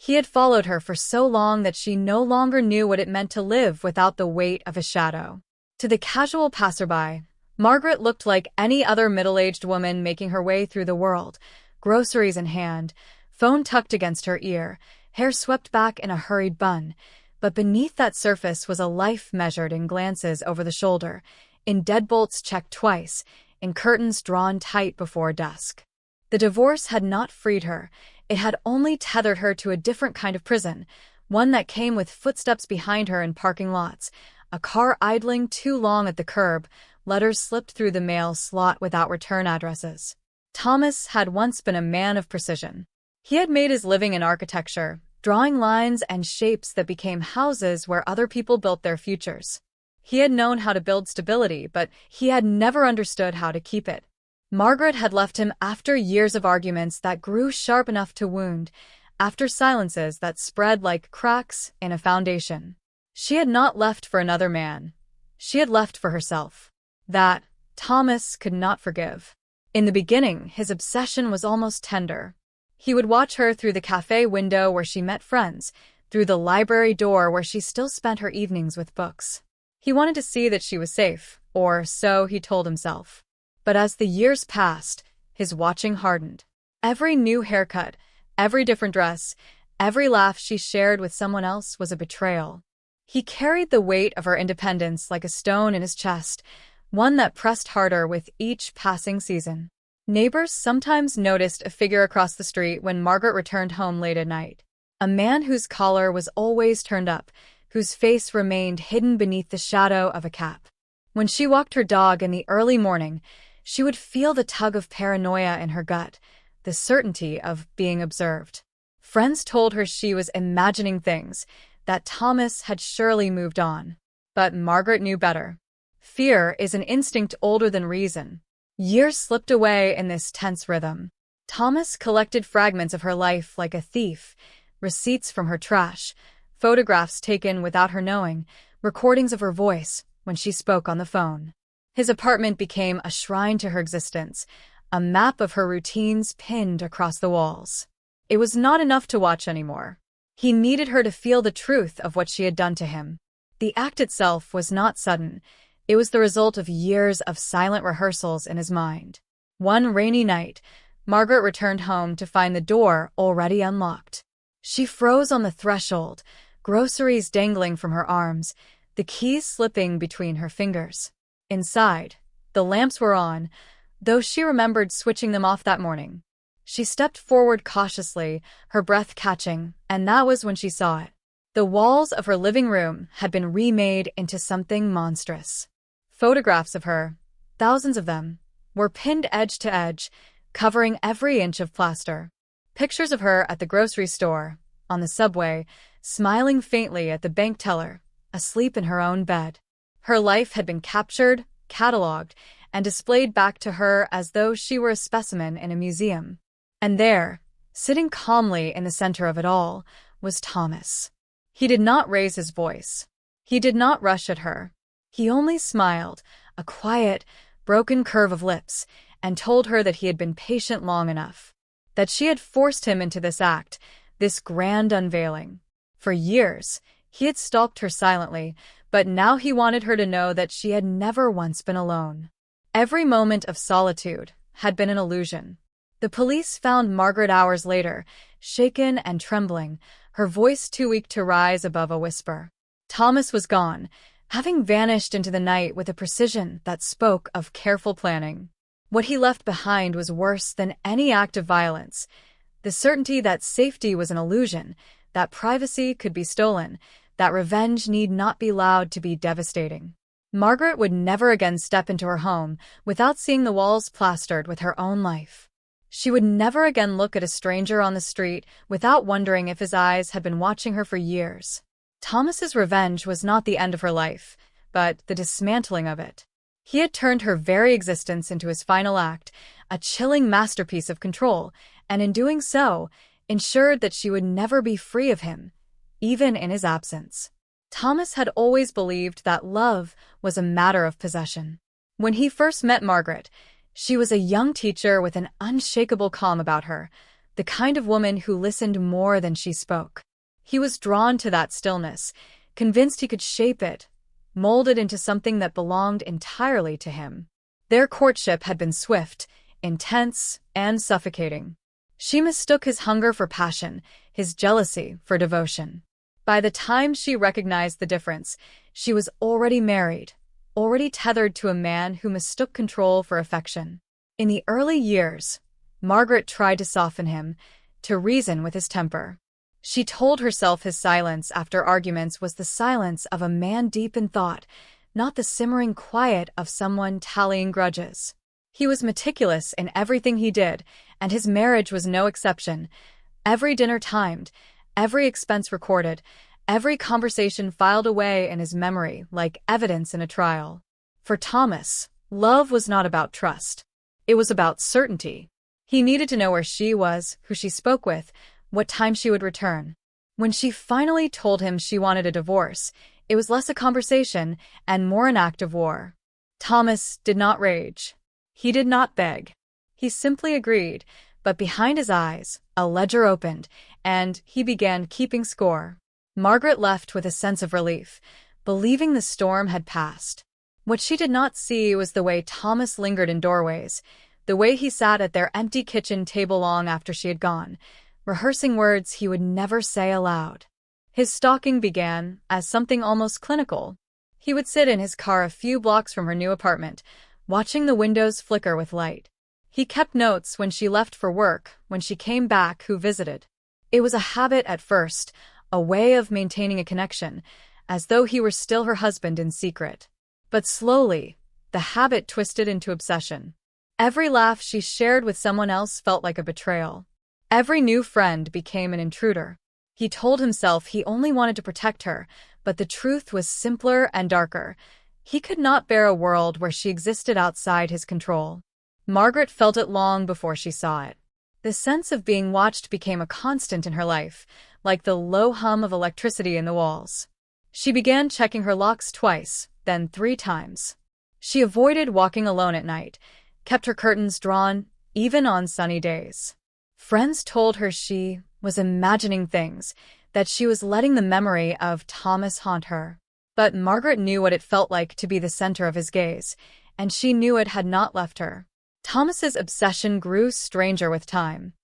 He had followed her for so long that she no longer knew what it meant to live without the weight of a shadow. To the casual passerby, Margaret looked like any other middle-aged woman making her way through the world, groceries in hand, phone tucked against her ear, hair swept back in a hurried bun. But beneath that surface was a life measured in glances over the shoulder, in deadbolts checked twice, in curtains drawn tight before dusk. The divorce had not freed her. It had only tethered her to a different kind of prison, one that came with footsteps behind her in parking lots, a car idling too long at the curb, letters slipped through the mail slot without return addresses. Thomas had once been a man of precision. He had made his living in architecture, drawing lines and shapes that became houses where other people built their futures. He had known how to build stability, but he had never understood how to keep it. Margaret had left him after years of arguments that grew sharp enough to wound, after silences that spread like cracks in a foundation. She had not left for another man. She had left for herself. That Thomas could not forgive. In the beginning, his obsession was almost tender. He would watch her through the cafe window where she met friends, through the library door where she still spent her evenings with books. He wanted to see that she was safe, or so he told himself. But as the years passed, his watching hardened. Every new haircut, every different dress, every laugh she shared with someone else was a betrayal. He carried the weight of her independence like a stone in his chest, one that pressed harder with each passing season. Neighbors sometimes noticed a figure across the street when Margaret returned home late at night. A man whose collar was always turned up, whose face remained hidden beneath the shadow of a cap. When she walked her dog in the early morning, she would feel the tug of paranoia in her gut, the certainty of being observed. Friends told her she was imagining things, that Thomas had surely moved on. But Margaret knew better. Fear is an instinct older than reason. Years slipped away in this tense rhythm. Thomas collected fragments of her life like a thief, receipts from her trash, photographs taken without her knowing, recordings of her voice when she spoke on the phone. His apartment became a shrine to her existence, a map of her routines pinned across the walls. It was not enough to watch anymore. He needed her to feel the truth of what she had done to him. The act itself was not sudden. It was the result of years of silent rehearsals in his mind. One rainy night, Margaret returned home to find the door already unlocked. She froze on the threshold, groceries dangling from her arms, the keys slipping between her fingers. Inside, the lamps were on, though she remembered switching them off that morning. She stepped forward cautiously, her breath catching, and that was when she saw it. The walls of her living room had been remade into something monstrous. Photographs of her, thousands of them, were pinned edge to edge, covering every inch of plaster. Pictures of her at the grocery store, on the subway, smiling faintly at the bank teller, asleep in her own bed. Her life had been captured, catalogued, and displayed back to her as though she were a specimen in a museum. And there, sitting calmly in the center of it all, was Thomas. He did not raise his voice. He did not rush at her. He only smiled, a quiet, broken curve of lips, and told her that he had been patient long enough. That she had forced him into this act, this grand unveiling. For years, he had stalked her silently, but now he wanted her to know that she had never once been alone. Every moment of solitude had been an illusion. The police found Margaret hours later, shaken and trembling, her voice too weak to rise above a whisper. Thomas was gone, having vanished into the night with a precision that spoke of careful planning. What he left behind was worse than any act of violence. The certainty that safety was an illusion, that privacy could be stolen, that revenge need not be allowed to be devastating. Margaret would never again step into her home without seeing the walls plastered with her own life. She would never again look at a stranger on the street without wondering if his eyes had been watching her for years. Thomas's revenge was not the end of her life, but the dismantling of it. He had turned her very existence into his final act, a chilling masterpiece of control, and in doing so, ensured that she would never be free of him, even in his absence. Thomas had always believed that love was a matter of possession. When he first met Margaret, she was a young teacher with an unshakable calm about her, the kind of woman who listened more than she spoke. He was drawn to that stillness, convinced he could shape it, mold it into something that belonged entirely to him. Their courtship had been swift, intense, and suffocating. She mistook his hunger for passion, his jealousy for devotion. By the time she recognized the difference, she was already married, already tethered to a man who mistook control for affection. In the early years, Margaret tried to soften him, to reason with his temper. She told herself his silence after arguments was the silence of a man deep in thought, not the simmering quiet of someone tallying grudges. He was meticulous in everything he did, and his marriage was no exception. Every dinner timed, every expense recorded, every conversation filed away in his memory like evidence in a trial. For Thomas, love was not about trust. It was about certainty. He needed to know where she was, who she spoke with, what time she would return. When she finally told him she wanted a divorce, it was less a conversation and more an act of war. Thomas did not rage. He did not beg. He simply agreed, but behind his eyes, a ledger opened, and he began keeping score. Margaret left with a sense of relief, believing the storm had passed. What she did not see was the way Thomas lingered in doorways, the way he sat at their empty kitchen table long after she had gone, rehearsing words he would never say aloud. His stalking began as something almost clinical. He would sit in his car a few blocks from her new apartment, watching the windows flicker with light. He kept notes when she left for work, when she came back, who visited. It was a habit at first, a way of maintaining a connection, as though he were still her husband in secret. But slowly, the habit twisted into obsession. Every laugh she shared with someone else felt like a betrayal. Every new friend became an intruder. He told himself he only wanted to protect her, but the truth was simpler and darker. He could not bear a world where she existed outside his control. Margaret felt it long before she saw it. The sense of being watched became a constant in her life, like the low hum of electricity in the walls. She began checking her locks twice, then 3 times. She avoided walking alone at night, kept her curtains drawn, even on sunny days. Friends told her she was imagining things, that she was letting the memory of Thomas haunt her. But Margaret knew what it felt like to be the center of his gaze, and she knew it had not left her. Thomas's obsession grew stranger with time.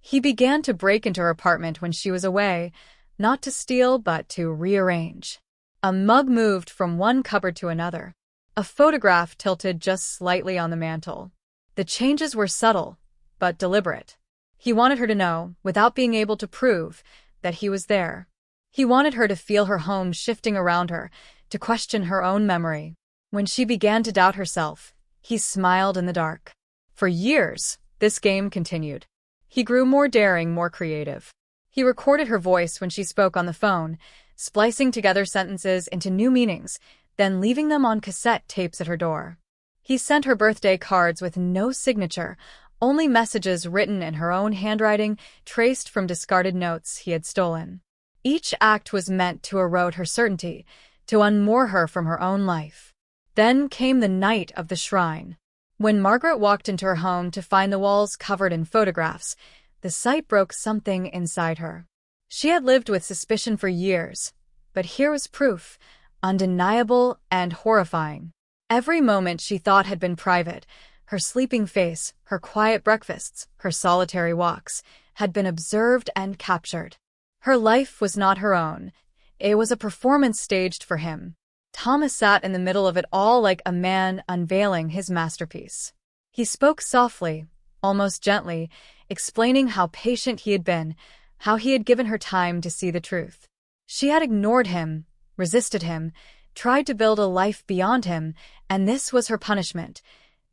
He began to break into her apartment when she was away, not to steal but to rearrange. A mug moved from one cupboard to another. A photograph tilted just slightly on the mantel. The changes were subtle, but deliberate. He wanted her to know, without being able to prove, that he was there. He wanted her to feel her home shifting around her, to question her own memory. When she began to doubt herself, he smiled in the dark. For years, this game continued. He grew more daring, more creative. He recorded her voice when she spoke on the phone, splicing together sentences into new meanings, then leaving them on cassette tapes at her door. He sent her birthday cards with no signature, only messages written in her own handwriting, traced from discarded notes he had stolen. Each act was meant to erode her certainty, to unmoor her from her own life. Then came the night of the shrine. When Margaret walked into her home to find the walls covered in photographs, the sight broke something inside her. She had lived with suspicion for years, but here was proof, undeniable and horrifying. Every moment she thought had been private, her sleeping face, her quiet breakfasts, her solitary walks, had been observed and captured. Her life was not her own. It was a performance staged for him. Thomas sat in the middle of it all like a man unveiling his masterpiece. He spoke softly, almost gently, explaining how patient he had been, how he had given her time to see the truth. She had ignored him, resisted him, tried to build a life beyond him, and this was her punishment,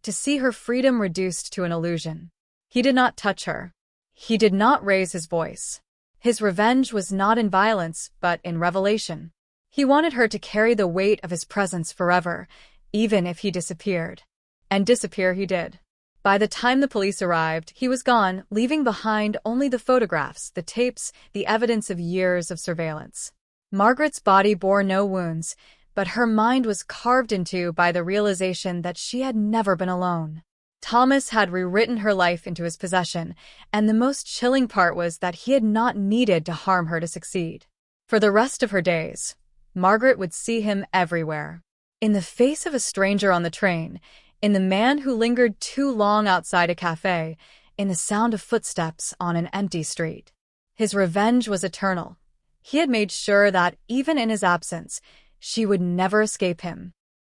to see her freedom reduced to an illusion. He did not touch her. He did not raise his voice. His revenge was not in violence, but in revelation. He wanted her to carry the weight of his presence forever, even if he disappeared. And disappear he did. By the time the police arrived, he was gone, leaving behind only the photographs, the tapes, the evidence of years of surveillance. Margaret's body bore no wounds, but her mind was carved into by the realization that she had never been alone. Thomas had rewritten her life into his possession, and the most chilling part was that he had not needed to harm her to succeed. For the rest of her days, Margaret would see him everywhere. In the face of a stranger on the train, in the man who lingered too long outside a cafe, in the sound of footsteps on an empty street. His revenge was eternal. He had made sure that, even in his absence, she would never escape him.